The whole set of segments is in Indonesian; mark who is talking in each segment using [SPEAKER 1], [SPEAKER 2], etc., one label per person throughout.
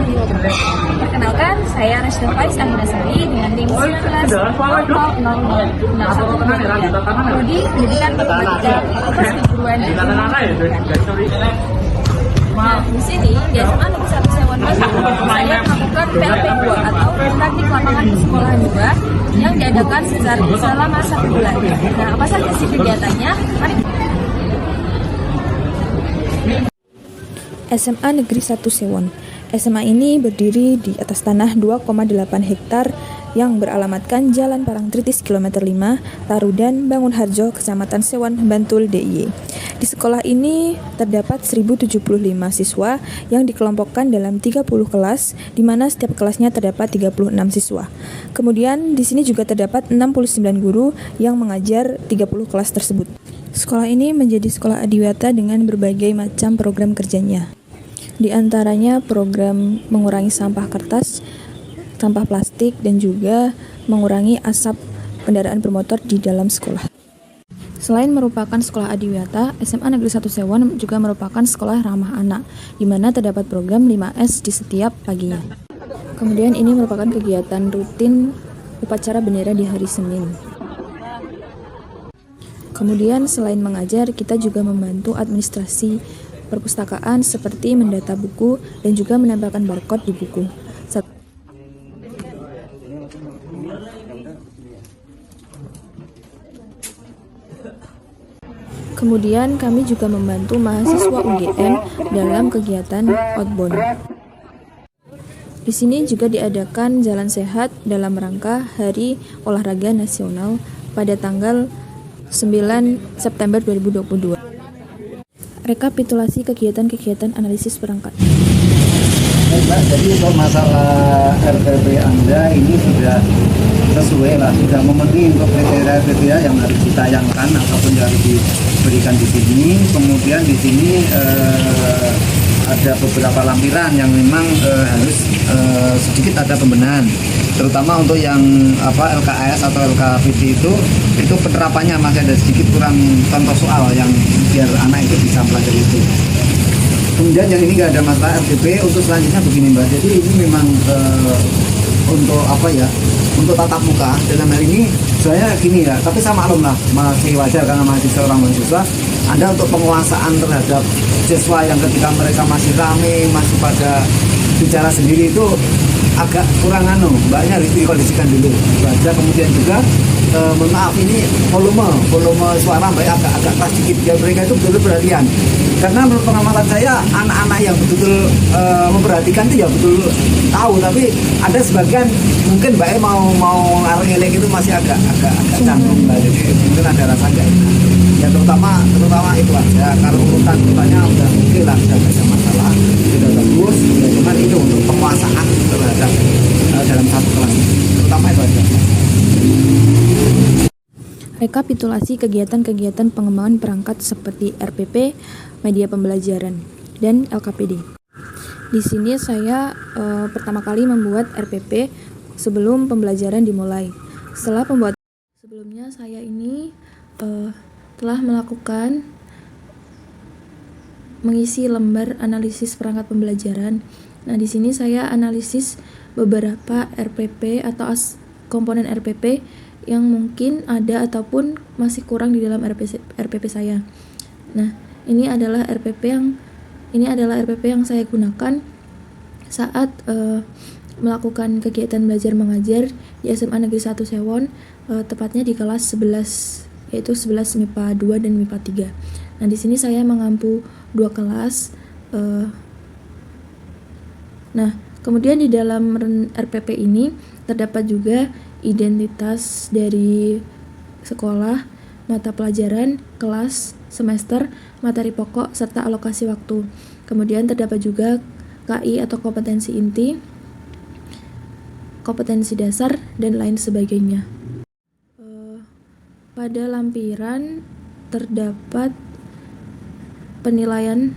[SPEAKER 1] warahmatullahi wabarakatuh. Perkenalkan, saya Rashida Faiz Angginasari dengan NIM 19000123. Prodi Pendidikan Matematika Fakultas Keguruan dan Pendidikan. Nah, di sini di SMA Negeri 1 Sewon Bandung, saya melakukan PLP 2 atau praktik lapangan di sekolah 2 yang diadakan selama 1 bulan. Nah, apa saja sih kegiatannya? Mari.
[SPEAKER 2] SMA Negeri 1 Sewon. SMA ini berdiri di atas tanah 2,8 hektar yang beralamatkan Jalan Parangtritis kilometer 5, Tarudan, Bangunharjo, Kecamatan Sewon, Bantul, DIY. Di sekolah ini terdapat 1075 siswa yang dikelompokkan dalam 30 kelas, di mana setiap kelasnya terdapat 36 siswa. Kemudian di sini juga terdapat 69 guru yang mengajar 30 kelas tersebut. Sekolah ini menjadi sekolah adiwiyata dengan berbagai macam program kerjanya. Di antaranya program mengurangi sampah kertas, sampah plastik, dan juga mengurangi asap kendaraan bermotor di dalam sekolah. Selain merupakan sekolah adiwiyata, SMA Negeri 1 Sewon juga merupakan sekolah ramah anak, di mana terdapat program 5S di setiap paginya. Kemudian ini merupakan kegiatan rutin upacara bendera di hari Senin. Kemudian selain mengajar, kita juga membantu administrasi perpustakaan seperti mendata buku dan juga menempelkan barcode di buku. Kemudian kami juga membantu mahasiswa UGM dalam kegiatan outbound. Di sini juga diadakan jalan sehat dalam rangka Hari Olahraga Nasional pada tanggal 9 September 2022. Rekapitulasi kegiatan-kegiatan analisis perangkat.
[SPEAKER 3] Baik, jadi untuk masalah RPP Anda ini sudah sesuai lah, sudah memenuhi untuk kriteria-kriteria yang harus ditayangkan ataupun yang harus diberikan di sini. Kemudian di sini ada beberapa lampiran yang memang harus sedikit ada pembenahan, terutama untuk yang LKS atau LKPD itu penerapannya masih ada sedikit kurang contoh soal yang biar anak itu bisa pelajari itu. Kemudian yang ini nggak ada masalah RPP. Untuk selanjutnya begini Mbak, jadi ini memang untuk untuk tatap muka dalam hal ini saya gini ya, tapi saya maklum lah, masih wajar karena masih seorang mahasiswa. Ada untuk penguasaan terhadap siswa yang ketika mereka masih rame, masih pada bicara sendiri itu agak kurang mbaknya harus dikondisikan dulu baca. Kemudian juga mohon maaf, ini volume suara mbak agak keras sedikit ya, mereka itu betul perhatian, karena menurut pengamatan saya anak-anak yang betul memperhatikan itu ya betul tahu, tapi ada sebagian mungkin mbak mau ngeleng itu masih agak canggung mbak, jadi mungkin ada rasa enggak enak ya, terutama itu aja. Kalau urutannya udah oke lah, sudah ada masalah, sudah bagus ya, cuman itu untuk penguasaan terhadap dalam satu kelas, terutama itu aja.
[SPEAKER 2] Rekapitulasi kegiatan-kegiatan pengembangan perangkat seperti RPP, media pembelajaran, dan LKPD. Di sini saya pertama kali membuat RPP sebelum pembelajaran dimulai. Sebelumnya saya ini telah melakukan mengisi lembar analisis perangkat pembelajaran. Nah, di sini saya analisis beberapa RPP atau komponen RPP yang mungkin ada ataupun masih kurang di dalam RPP saya. Nah, ini adalah RPP yang saya gunakan saat melakukan kegiatan belajar mengajar di SMA Negeri 1 Sewon, tepatnya di kelas 11, yaitu 11 MIPA 2 dan MIPA 3. Nah, di sini saya mengampu 2 kelas. Nah, kemudian di dalam RPP ini terdapat juga identitas dari sekolah, mata pelajaran, kelas, semester, materi pokok, serta alokasi waktu. Kemudian terdapat juga KI atau kompetensi inti, kompetensi dasar, dan lain sebagainya. Pada lampiran terdapat penilaian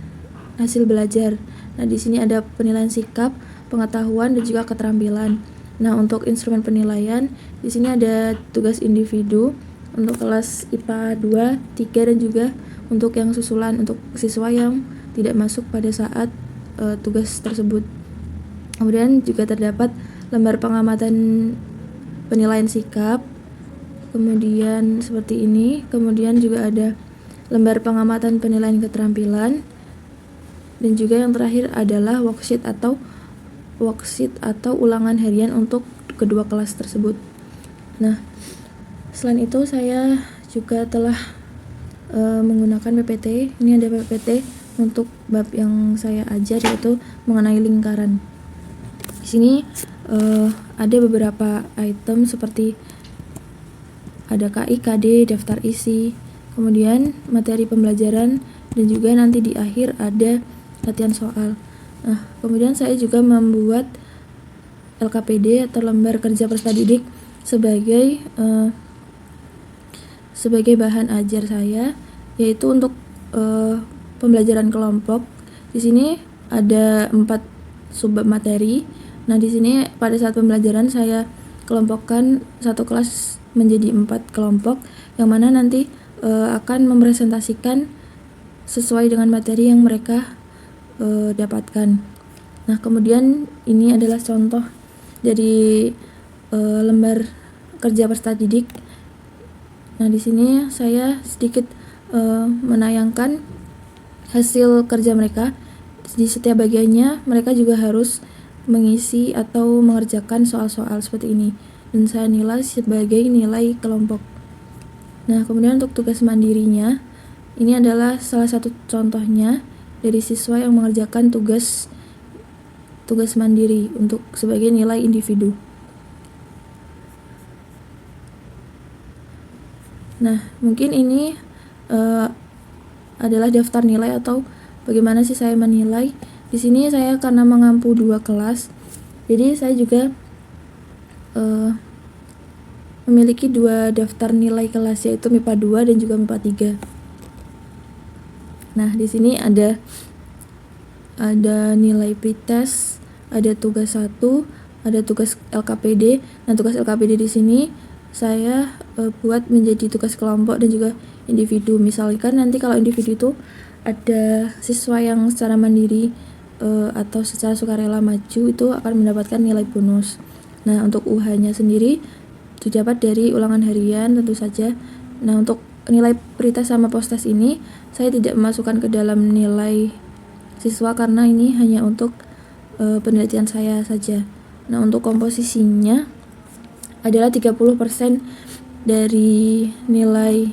[SPEAKER 2] hasil belajar. Nah, di sini ada penilaian sikap, pengetahuan, dan juga keterampilan. Nah, untuk instrumen penilaian di sini ada tugas individu untuk kelas IPA 2, 3, dan juga untuk yang susulan untuk siswa yang tidak masuk pada saat tugas tersebut. Kemudian juga terdapat lembar pengamatan penilaian sikap, kemudian seperti ini. Kemudian juga ada lembar pengamatan penilaian keterampilan, dan juga yang terakhir adalah worksheet atau ulangan harian untuk kedua kelas tersebut. Nah, selain itu saya juga telah menggunakan PPT. Ini ada PPT untuk bab yang saya ajar, yaitu mengenai lingkaran. Di sini ada beberapa item seperti ada KI, KD, daftar isi, kemudian materi pembelajaran, dan juga nanti di akhir ada latihan soal. Nah, kemudian saya juga membuat LKPD atau lembar kerja peserta didik sebagai bahan ajar saya, yaitu untuk pembelajaran kelompok. Di sini ada 4 subbab materi. Nah, di sini pada saat pembelajaran saya kelompokkan satu kelas menjadi 4 kelompok, yang mana nanti akan mempresentasikan sesuai dengan materi yang mereka dapatkan. Nah, kemudian ini adalah contoh dari lembar kerja peserta didik. Nah, di sini saya sedikit menayangkan hasil kerja mereka. Di setiap bagiannya mereka juga harus mengisi atau mengerjakan soal-soal seperti ini, dan saya nilai sebagai nilai kelompok. Nah, kemudian untuk tugas mandirinya, ini adalah salah satu contohnya dari siswa yang mengerjakan tugas mandiri untuk sebagai nilai individu. Nah, mungkin ini adalah daftar nilai atau bagaimana sih saya menilai. Di sini saya karena mengampu 2 kelas, jadi saya juga memiliki 2 daftar nilai kelas, yaitu MIPA 2 dan juga MIPA 3. Nah, di sini ada nilai pretest, ada tugas 1, ada tugas LKPD. Nah, tugas LKPD di sini saya buat menjadi tugas kelompok dan juga individu. Misalkan nanti kalau individu itu ada siswa yang secara mandiri atau secara sukarela maju, itu akan mendapatkan nilai bonus. Nah, untuk UH-nya sendiri didapat dari ulangan harian tentu saja. Nah, untuk nilai pretest sama posttest ini saya tidak memasukkan ke dalam nilai siswa karena ini hanya untuk penelitian saya saja. Nah, untuk komposisinya adalah 30% dari nilai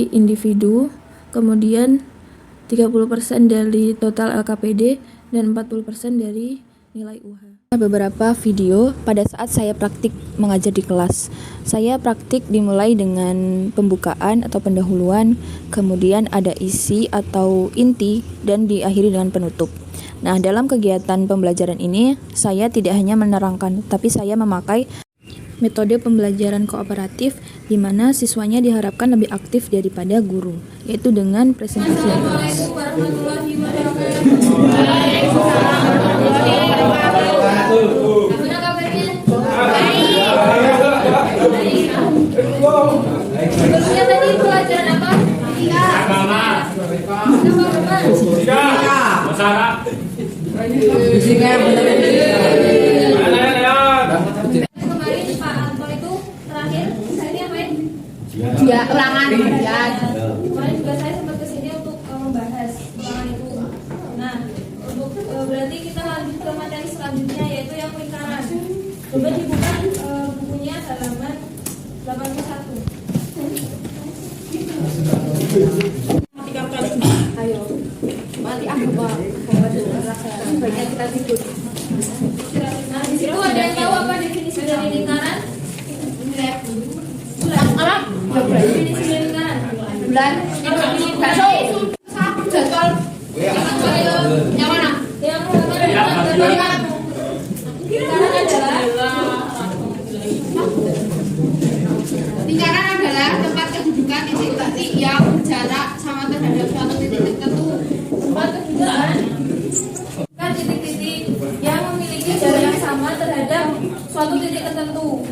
[SPEAKER 2] individu, kemudian 30% dari total LKPD, dan 40% dari nilai UH. Beberapa video pada saat saya praktik mengajar di kelas. Saya praktik dimulai dengan pembukaan atau pendahuluan, kemudian ada isi atau inti, dan diakhiri dengan penutup. Nah, dalam kegiatan pembelajaran ini saya tidak hanya menerangkan, tapi saya memakai metode pembelajaran kooperatif di mana siswanya diharapkan lebih aktif daripada guru, yaitu dengan presentasi.
[SPEAKER 1] Sebelumnya tadi pelajaran apa? Kemarin Pak Anto itu terakhir saya apain? Ya, ulangan. Kemarin juga saya sempat kesini untuk membahas ulangan itu. Nah, untuk berarti kita lanjut ke materi selanjutnya, yaitu yang lingkaran. Coba dibuka bukunya halaman 81. Ayo, mati baiknya kita tidur. Nah, di situ ada yang tahu apa definisi dari lingkaran? Bulan. Definisi dari lingkaran. Bulan. Bakso. Jadwal. Yang mana? Yang lingkaran adalah tempat kedudukan titik-titik yang berjarak sama terhadap suatu titik tertentu. Tempat kedudukan kan titik-titik yang memiliki jarak yang sama terhadap suatu titik tertentu.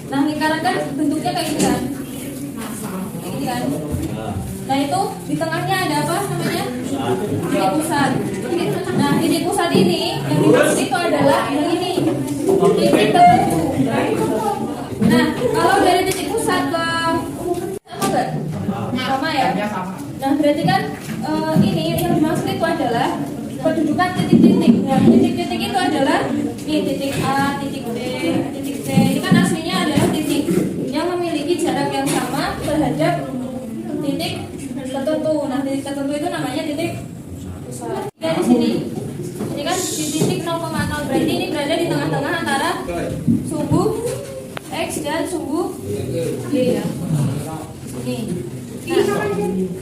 [SPEAKER 1] Nah, lingkaran kan bentuknya kayak gini kan? Kayak gini kan? Nah, itu di tengahnya ada apa namanya? Titik pusat. Nah, di titik pusat ini yang dimaksud itu adalah yang ini, titik tertentu. Nah, kalau dari titik pusat ke sama enggak? Sama ya. Nah, berarti kan ini yang dimaksud itu adalah kedudukan titik-titik. Nah, titik-titik itu adalah ini titik A, titik B, titik C. Ini kan aslinya adalah titik yang memiliki jarak yang sama terhadap titik tertentu. Nah, titik tertentu itu namanya titik pusat. Ya, di sini. Ini kan di titik 0,0, berarti ini berada di tengah-tengah antara sumbu X dan sumbu Y ya. Ini. Nah,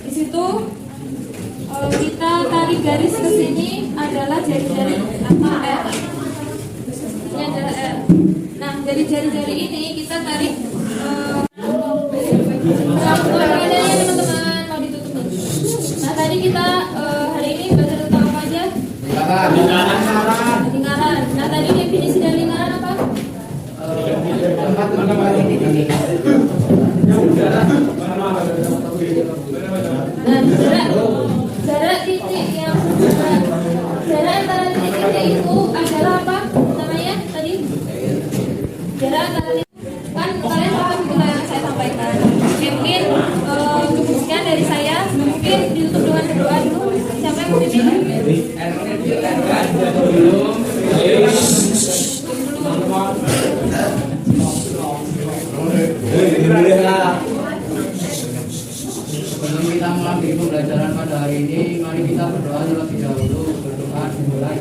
[SPEAKER 1] di situ kita tarik garis ke sini adalah jari-jari R. Ini adalah R. Nah, dari jari-jari ini kita tarik perbedaannya teman-teman, mau ditutup nih. Nah, tadi kita hari ini belajar tentang apa aja? Lingkaran. Nah, tadi definisi dari lingkaran apa? Nah, jarak titik yang jarak antara titik-titik itu adalah apa namanya tadi? Jarak antara titik kan kalian paham gitu yang saya sampaikan. Mungkin sekian dari saya, mungkin ditutup dengan berdoa dulu. Siapa yang mau dipimpin?
[SPEAKER 4] Sebelum kita mengambil pembelajaran pada hari ini, mari kita berdoa terlebih dahulu. Berdoa dimulai.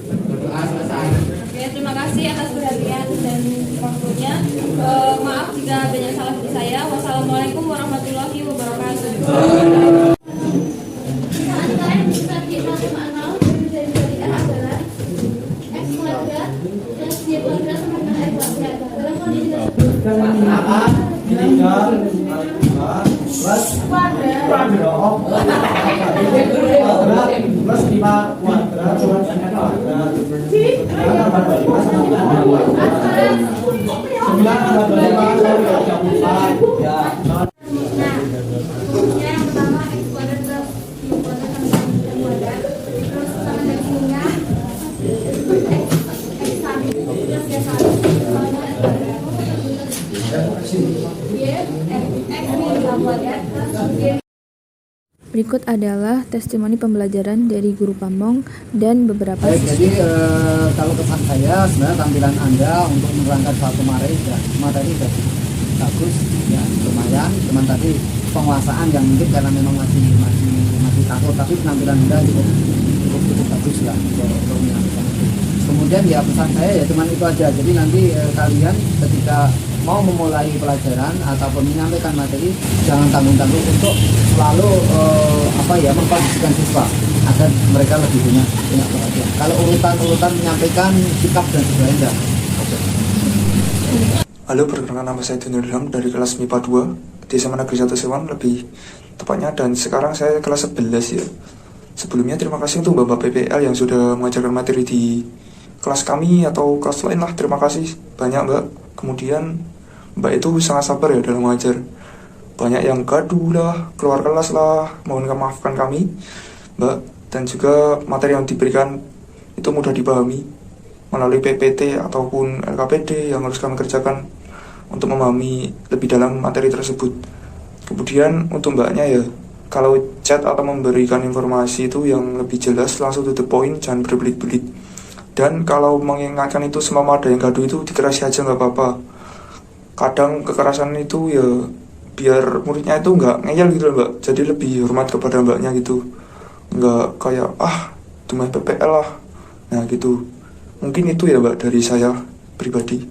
[SPEAKER 4] Berdoa selesai.
[SPEAKER 1] Oke, terima kasih atas perhatian dan waktunya. Maaf jika banyak salah dari saya. Wassalamualaikum warahmatullahi wabarakatuh.
[SPEAKER 3] Plus 5 kuadrat sama 9 kuadrat. 9 ya.
[SPEAKER 5] Yang pertama X kuadrat plus Y kuadrat sama dengan kuadrat. Terus sama dari sininya X satu plus Y satu.
[SPEAKER 2] Berikut adalah testimoni pembelajaran dari guru Pamong dan beberapa
[SPEAKER 3] Baik, jadi kalau kesan saya sebenarnya tampilan Anda untuk menerangkan suatu materi sudah bagus ya, lumayan. Cuman tadi penguasaan yang mungkin karena memang masih takut, tapi penampilan Anda cukup bagus lah untuk menyampaikan. Kemudian ya pesan saya ya cuman itu aja. Jadi nanti kalian ketika mau memulai pelajaran ataupun menyampaikan materi, jangan tanggung-tanggung untuk selalu mengkondisikan siswa agar mereka lebih banyak perhatian. Kalau urutan menyampaikan sikap dan sebagainya.
[SPEAKER 6] Halo, perkenalkan nama saya Dunur Ilham dari kelas MIPA 2 di SMA Negeri 1 Sewan lebih tepatnya, dan sekarang saya kelas 11 ya. Sebelumnya terima kasih untuk Bapak PPL yang sudah mengajarkan materi di kelas kami atau kelas lain lah. Terima kasih banyak Mbak. Kemudian Mbak itu sangat sabar ya dalam mengajar. Banyak yang gaduh lah, keluar kelas lah, mohon maafkan kami Mbak. Dan juga materi yang diberikan itu mudah dipahami melalui PPT ataupun LKPD yang harus kami kerjakan untuk memahami lebih dalam materi tersebut. Kemudian untuk Mbaknya ya, kalau chat atau memberikan informasi itu yang lebih jelas, langsung to the point, jangan berbelit-belit. Dan kalau mengingatkan itu semua ada yang gaduh itu dikerasi aja nggak apa-apa. Kadang kekerasan itu ya biar muridnya itu nggak ngeyel gitu loh Mbak, jadi lebih hormat kepada Mbaknya gitu, nggak kayak cuma PPL lah. Nah gitu, mungkin itu ya Mbak dari saya pribadi.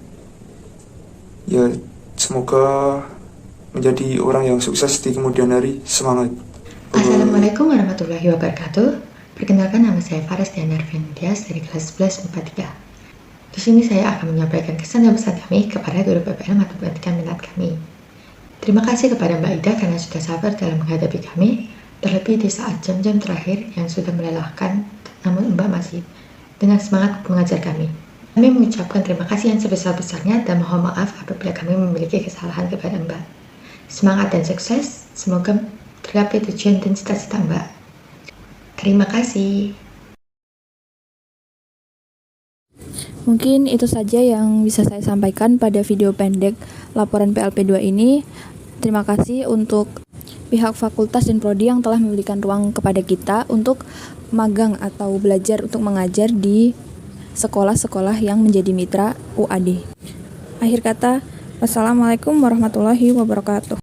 [SPEAKER 6] Ya semoga menjadi orang yang sukses di kemudian hari. Semangat.
[SPEAKER 7] Assalamualaikum warahmatullahi wabarakatuh. Perkenalkan, nama saya Faras Diana Arvendias dari kelas 11 MIPA 3. Di sini saya akan menyampaikan kesan dan pesan kami kepada guru PPL Matematika minat kami. Terima kasih kepada Mbak Ida karena sudah sabar dalam menghadapi kami, terlebih di saat jam-jam terakhir yang sudah melelahkan, namun Mbak masih dengan semangat mengajar kami. Kami mengucapkan terima kasih yang sebesar-besarnya dan mohon maaf apabila kami memiliki kesalahan kepada Mbak. Semangat dan sukses, semoga tercapai tujuan dan cita-cita Mbak. Terima kasih.
[SPEAKER 2] Mungkin itu saja yang bisa saya sampaikan pada video pendek laporan PLP 2 ini. Terima kasih untuk pihak fakultas dan prodi yang telah memberikan ruang kepada kita untuk magang atau belajar untuk mengajar di sekolah-sekolah yang menjadi mitra UAD. Akhir kata, wassalamualaikum warahmatullahi wabarakatuh.